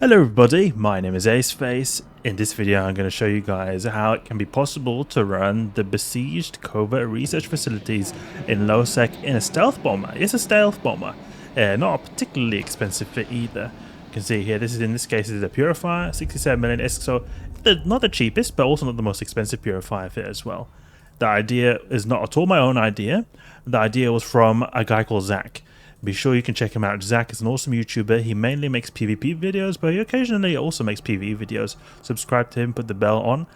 Hello everybody, my name is Aceyfacey. In this video I'm going to show you guys how it can be possible to run the Besieged Covert research facilities in Lowsec in a stealth bomber. It's a stealth bomber, not a particularly expensive fit either. You can see here, in this case is a Purifier, 67 million, so not the cheapest but also not the most expensive Purifier fit as well. The idea is not at all my own idea. The idea was from a guy called Zaqq. Be sure you can check him out. Zaqq is an awesome YouTuber. He mainly makes PvP videos, but he occasionally also makes PvE videos. Subscribe to him, put the bell on.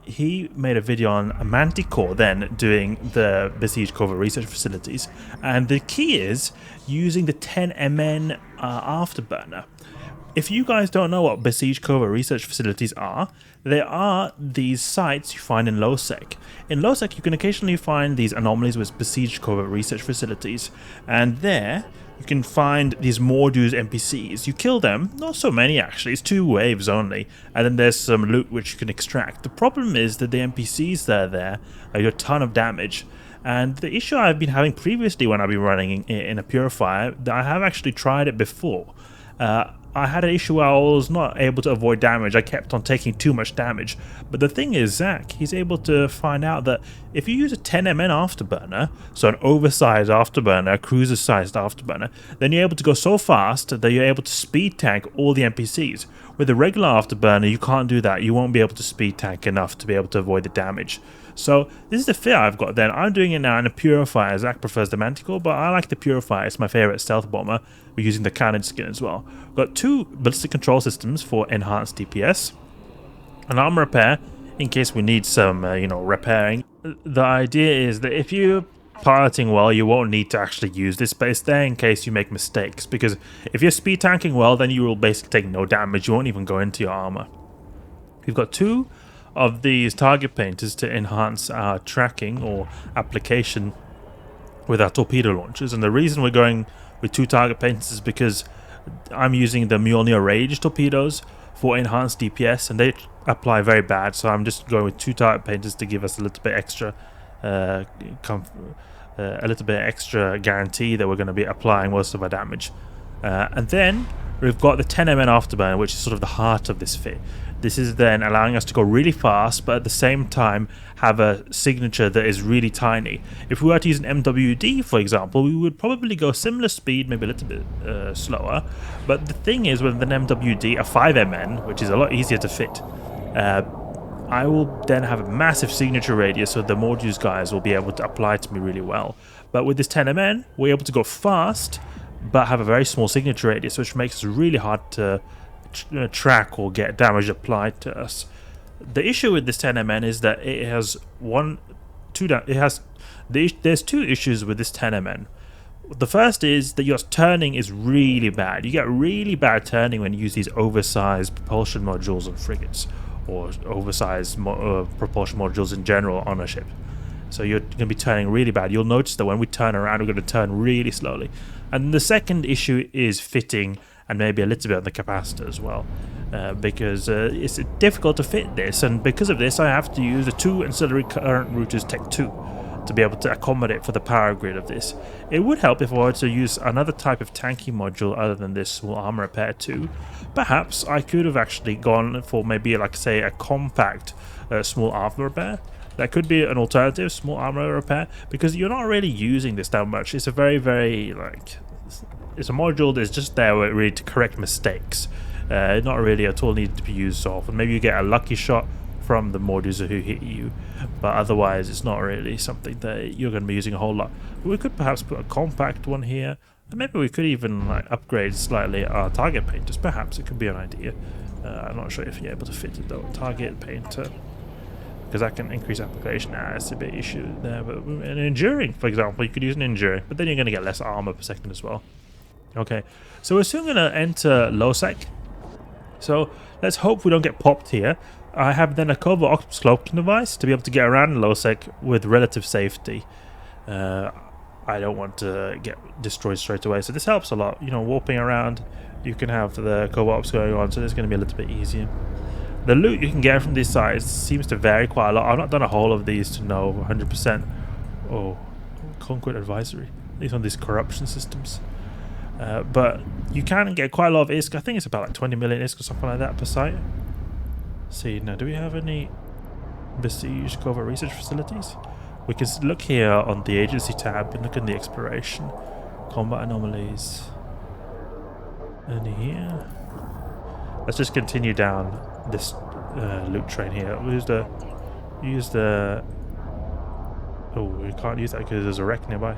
He made a video on a Manticore then doing the Besieged Covert research facilities. And the key is using the 10MN Afterburner. If you guys don't know what Besieged Covert research facilities are, they are these sites you find in Lowsec. In Lowsec, you can occasionally find these anomalies with Besieged Covert research facilities, and there you can find these Mordu's NPCs. You kill them, not so many actually, it's 2 waves only, and then there's some loot which you can extract. The problem is that the NPCs that are there do a ton of damage. And the issue I've been having previously when I've been running in a Purifier, that I have actually tried it before. I had an issue where I was not able to avoid damage. I kept on taking too much damage. But the thing is, Zaqq, he's able to find out that if you use a 10MN Afterburner, so an oversized Afterburner, a cruiser-sized Afterburner, then you're able to go so fast that you're able to speed tank all the NPCs. With a regular Afterburner, you can't do that. You won't be able to speed tank enough to be able to avoid the damage. So this is the fear I've got then. I'm doing it now in a Purifier. Zaqq prefers the Manticore, but I like the Purifier. It's my favorite stealth bomber. We're using the Carnage skin as well. We've got 2 ballistic control systems for enhanced DPS. An armor repair in case we need some, repairing. The idea is that if you're piloting well, you won't need to actually use this, but it's there in case you make mistakes. Because if you're speed tanking well, then you will basically take no damage. You won't even go into your armor. We've got 2 of these target painters to enhance our tracking or application with our torpedo launchers, and the reason we're going with 2 target painters is because I'm using the Mjolnir rage torpedoes for enhanced DPS, and they apply very bad, so I'm just going with 2 target painters to give us a little bit extra guarantee that we're going to be applying most of our damage. And then we've got the 10MN Afterburner, which is sort of the heart of this fit. This is then allowing us to go really fast, but at the same time have a signature that is really tiny. If we were to use an MWD, for example, we would probably go similar speed, maybe a little bit slower. But the thing is, with an MWD, a 5MN, which is a lot easier to fit, I will then have a massive signature radius, so the Mordu's guys will be able to apply to me really well. But with this 10MN, we're able to go fast, but have a very small signature radius, which makes it really hard to track or get damage applied to us. The issue with this 10MN is that it has there's 2 issues with this 10MN. The first is that your turning is really bad. You get really bad turning when you use these oversized propulsion modules on frigates, or oversized propulsion modules in general on a ship. So you're going to be turning really bad. You'll notice that when we turn around, we're going to turn really slowly. And the second issue is fitting, and maybe a little bit on the capacitor as well, because it's difficult to fit this, and because of this I have to use the 2 ancillary current routers Tech 2 to be able to accommodate for the power grid of this. It would help if I were to use another type of tanky module other than this small armor repair too. Perhaps I could have actually gone for maybe, like, say, a compact small armor repair. That could be an alternative, small armor repair, because you're not really using this that much. It's a very, very, it's a module that's just there really to correct mistakes. Not really at all needed to be used so often. Maybe you get a lucky shot from the Mordu's who hit you, but otherwise it's not really something that you're going to be using a whole lot. We could perhaps put a compact one here, and maybe we could even upgrade slightly our target painters. Perhaps it could be an idea. I'm not sure if you're able to fit it though. Target painter, because that can increase application. It's a bit issue there. But an enduring, for example, you could use an enduring, but then you're going to get less armor per second as well. Okay, so we're soon going to enter Lowsec. So let's hope we don't get popped here. I have then a Covert Octopus Cloaking device to be able to get around Lowsec with relative safety. I don't want to get destroyed straight away, so this helps a lot. Warping around, you can have the Covert Ops going on, so it's going to be a little bit easier. The loot you can get from these sites seems to vary quite a lot. I've not done a whole of these to know 100%. Oh, Conquest Advisory. These are these corruption systems. But you can get quite a lot of ISK. I think it's about like 20 million ISK or something like that per site. See, now do we have any Besieged Covert research facilities? We can look here on the agency tab and look in the exploration. Combat anomalies. Any here? Let's just continue down this loot train here. Use the. Oh, we can't use that because there's a wreck nearby.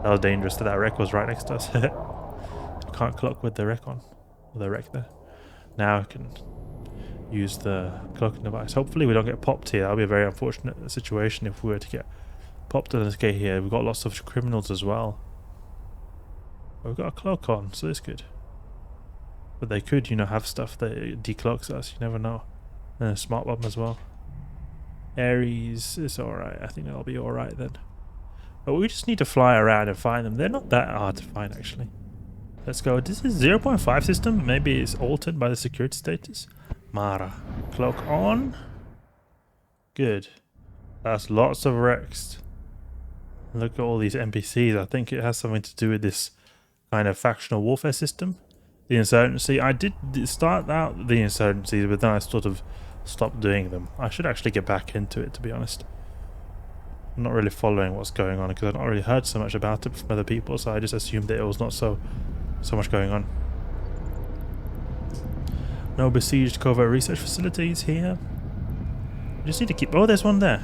That was dangerous. That wreck was right next to us. Can't clock with the wreck on. The wreck there. Now I can use the cloaking device. Hopefully we don't get popped here. That would be a very unfortunate situation if we were to get popped in this gate here. We've got lots of criminals as well. We've got a cloak on, so it's good. But they could, you know, have stuff that decloaks us. You never know. And a smart bomb as well. Ares is alright. I think that'll be alright then. But we just need to fly around and find them. They're not that hard to find actually. Let's go. This is 0.5 system. Maybe it's altered by the security status. Mara. Cloak on. Good. That's lots of wrecks. Look at all these NPCs. I think it has something to do with this kind of factional warfare system. The insurgency. I did start out the insurgencies, but then I sort of stopped doing them. I should actually get back into it, to be honest. I'm not really following what's going on because I've not really heard so much about it from other people, so I just assumed that it was not so much going on. No besieged covert research facilities here. We just need to keep... Oh, there's one there.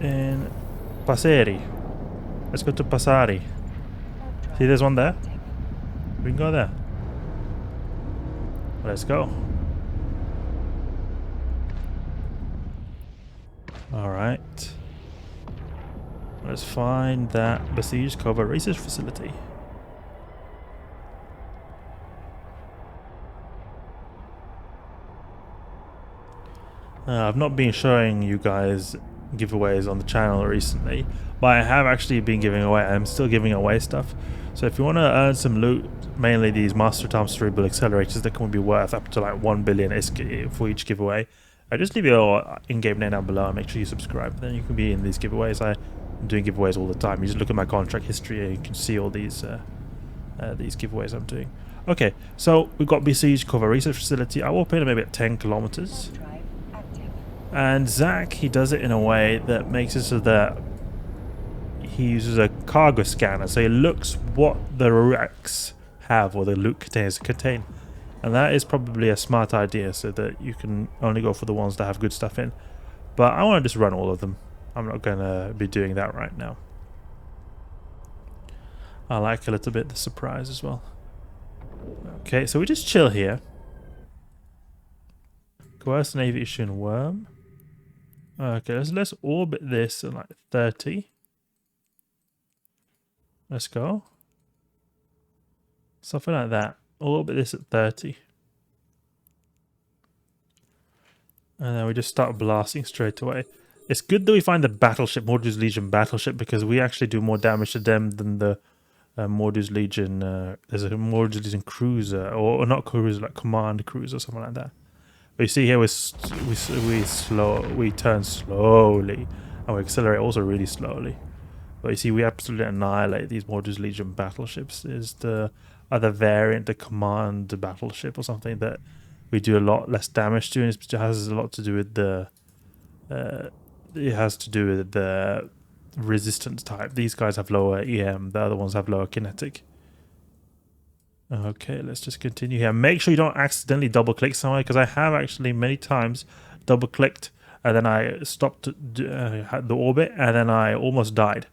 In Passeri. Let's go to Passari. See, there's one there. We can go there. Let's go. Alright. Let's find that besieged covert research facility. I've not been showing you guys giveaways on the channel recently, but I have actually been giving away. I'm still giving away stuff. So if you want to earn some loot, mainly these Master Times Cerebral accelerators that can be worth up to like 1 billion ISK for each giveaway, I just leave your in-game name down below and make sure you subscribe. Then you can be in these giveaways. I'm doing giveaways all the time. You just look at my contract history and you can see all these giveaways I'm doing. Okay, so we've got Besieged Covert Research Facility. I will put it maybe at 10 kilometers. And Zaqq, he does it in a way that makes it so that he uses a cargo scanner, so he looks what the racks have or the loot containers contain. And that is probably a smart idea so that you can only go for the ones that have good stuff in. But I want to just run all of them. I'm not going to be doing that right now. I like a little bit the surprise as well. Okay, so we just chill here. Coerced Navy issuing worm. Okay, let's orbit this at like 30. Let's go. Something like that. Orbit this at 30. And then we just start blasting straight away. It's good that we find the battleship, Mordu's Legion battleship, because we actually do more damage to them than the Mordu's Legion. There's a Mordu's Legion cruiser, or not cruiser, like command cruiser or something like that. But you see here, we turn slowly, and we accelerate also really slowly. But you see, we absolutely annihilate these Mordu's Legion battleships. There's the other variant, the command battleship or something that we do a lot less damage to, and it has a lot to do with the resistance type. These guys have lower EM, the other ones have lower kinetic. Okay, let's just continue here. Make sure you don't accidentally double click somewhere, because I have actually many times double clicked and then I stopped the orbit and then I almost died.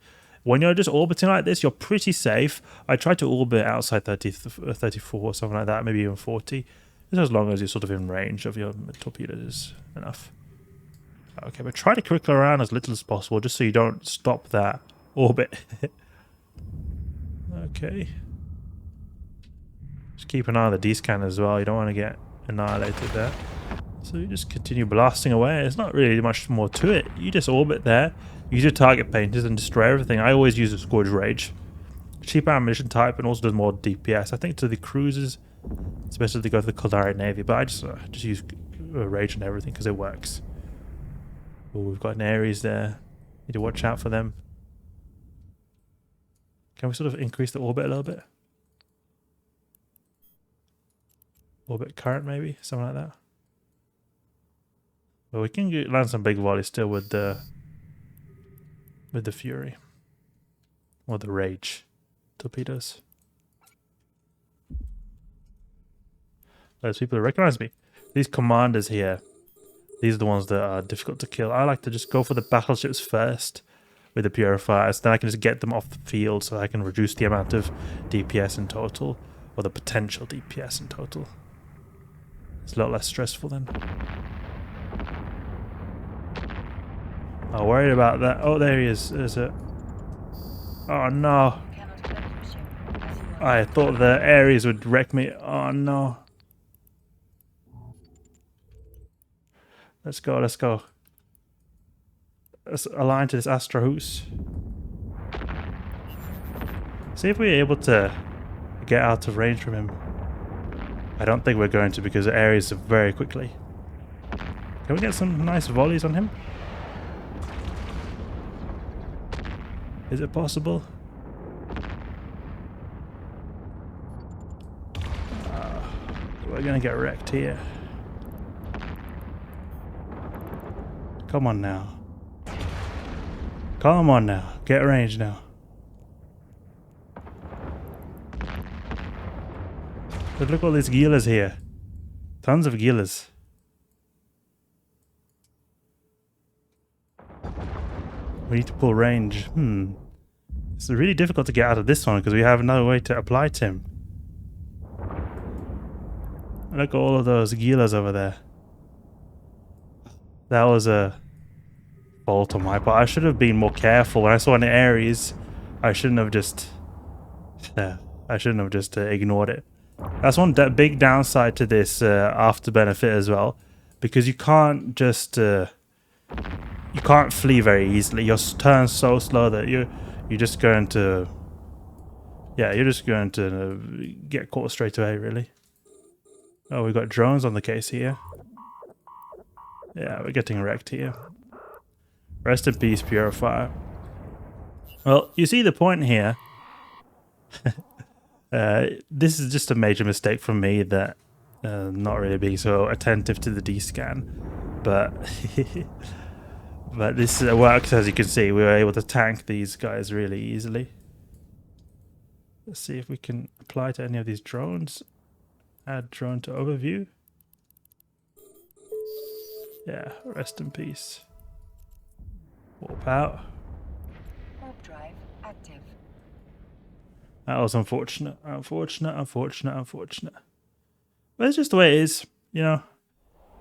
When you're just orbiting like this, you're pretty safe. I tried to orbit outside 34 or something like that, maybe even 40. Just as long as you're sort of in range of your torpedoes is enough. Okay, but try to crickle around as little as possible just so you don't stop that orbit. Okay. Just keep an eye on the D-scan as well. You don't want to get annihilated there. So you just continue blasting away. There's not really much more to it. You just orbit there, use your target painters and destroy everything. I always use a Scourge Rage. Cheap ammunition type and also does more DPS. I think to the cruisers, it's better to go to the Caldari Navy, but I just use Rage and everything because it works. Oh, we've got an Ares there. Need to watch out for them. Can we sort of increase the orbit a little bit? Orbit current, maybe something like that. But we can land some big volleys still with the Fury or the Rage torpedoes. Those people who recognize me. These commanders here, these are the ones that are difficult to kill. I like to just go for the battleships first with the Purifiers, then I can just get them off the field so I can reduce the amount of DPS in total, or the potential DPS in total. It's a lot less stressful then. Oh, worried about that. Oh, there he is. There's a... Oh no. I thought the Ares would wreck me. Oh no. Let's go, let's go. Let's align to this Astrahus. See if we're able to get out of range from him. I don't think we're going to because the Ares are very quickly. Can we get some nice volleys on him? Is it possible? We're gonna get wrecked here. Come on now. Come on now. Get range now. But look at all these Gilas here. Tons of Gilas. We need to pull range. It's really difficult to get out of this one because we have no way to apply to him. Look at all of those Gilas over there. That was a fault on my part. I should have been more careful. When I saw an Ares, I shouldn't have just... ignored it. That's one big downside to this Afterburner fit as well. Because you can't just... you can't flee very easily. Your turn's so slow that you're just going to... Yeah, you're just going to get caught straight away, really. Oh, we've got drones on the case here. Yeah, we're getting wrecked here. Rest in peace, Purifier. Well, you see the point here. This is just a major mistake from me that not really being so attentive to the D-scan. But but this works, as you can see. We were able to tank these guys really easily. Let's see if we can apply to any of these drones. Add drone to overview. Yeah, rest in peace. Warp out. Warp drive active. That was unfortunate. Unfortunate. But it's just the way it is, you know.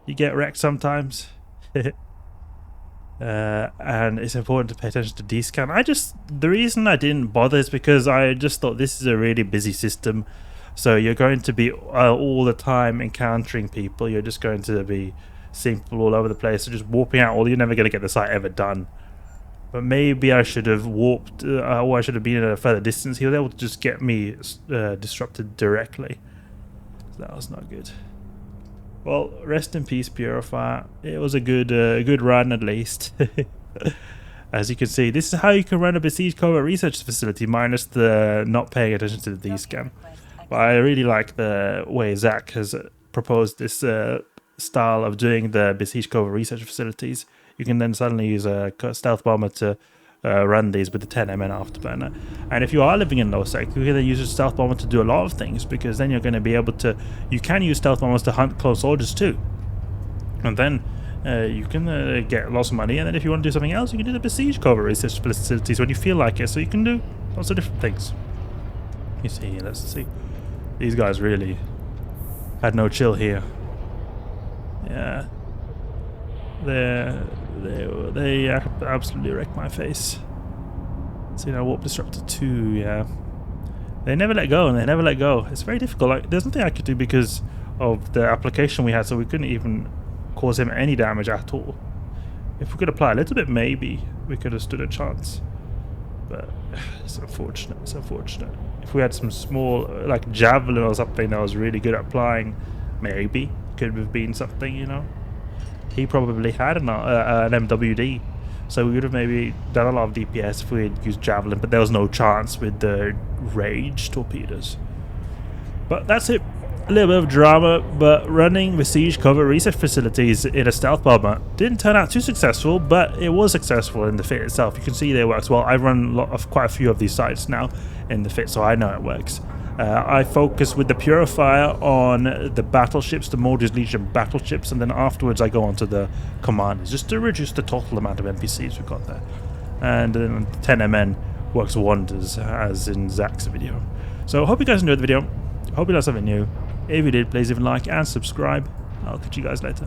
You get wrecked sometimes. And it's important to pay attention to D-scan. The reason I didn't bother is because I just thought this is a really busy system. So you're going to be all the time encountering people. You're just going to be seeing people all over the place. So just warping out, you're never going to get the site ever done. But maybe I should have warped, or I should have been at a further distance. He was able to just get me disrupted directly. So that was not good. Well, rest in peace, Purifier. It was a good run at least. As you can see, this is how you can run a Besieged Covert research facility, minus the not paying attention to the D-scan. But I really like the way Zaqq has proposed this style of doing the Besieged Covert research facilities. You can then suddenly use a stealth bomber to run these with the 10mm Afterburner. And if you are living in Lowsec, you can then use a stealth bomber to do a lot of things, because then you're going to be able to... You can use stealth bombers to hunt close orders too. And then you can get lots of money, and then if you want to do something else, you can do the Besieged Covert research facilities when you feel like it. So you can do lots of different things. You see, let's see. These guys really had no chill here. Yeah. They absolutely wrecked my face. See now, Warp Disruptor 2, yeah. They never let go, and they never let go. It's very difficult. Like, there's nothing I could do because of the application we had, so we couldn't even cause him any damage at all. If we could apply a little bit, maybe we could have stood a chance. But it's unfortunate, it's unfortunate. If we had some small, like javelin or something that was really good at applying, maybe could have been something, you know. He probably had an MWD, so we would have maybe done a lot of DPS if we had used javelin, but there was no chance with the rage torpedoes. But that's it. A little bit of drama, but running Besieged Covert research facilities in a stealth bomber didn't turn out too successful, but it was successful in the fit itself. You can see that it works well. I run quite a few of these sites now in the fit, so I know it works. I focus with the Purifier on the battleships, the Mordu's Legion battleships, and then afterwards I go on to the commanders, just to reduce the total amount of NPCs we've got there. And then 10MN works wonders, as in Zaqq's video. So I hope you guys enjoyed the video. Hope you learned something new. If you did, please leave a like and subscribe. I'll catch you guys later.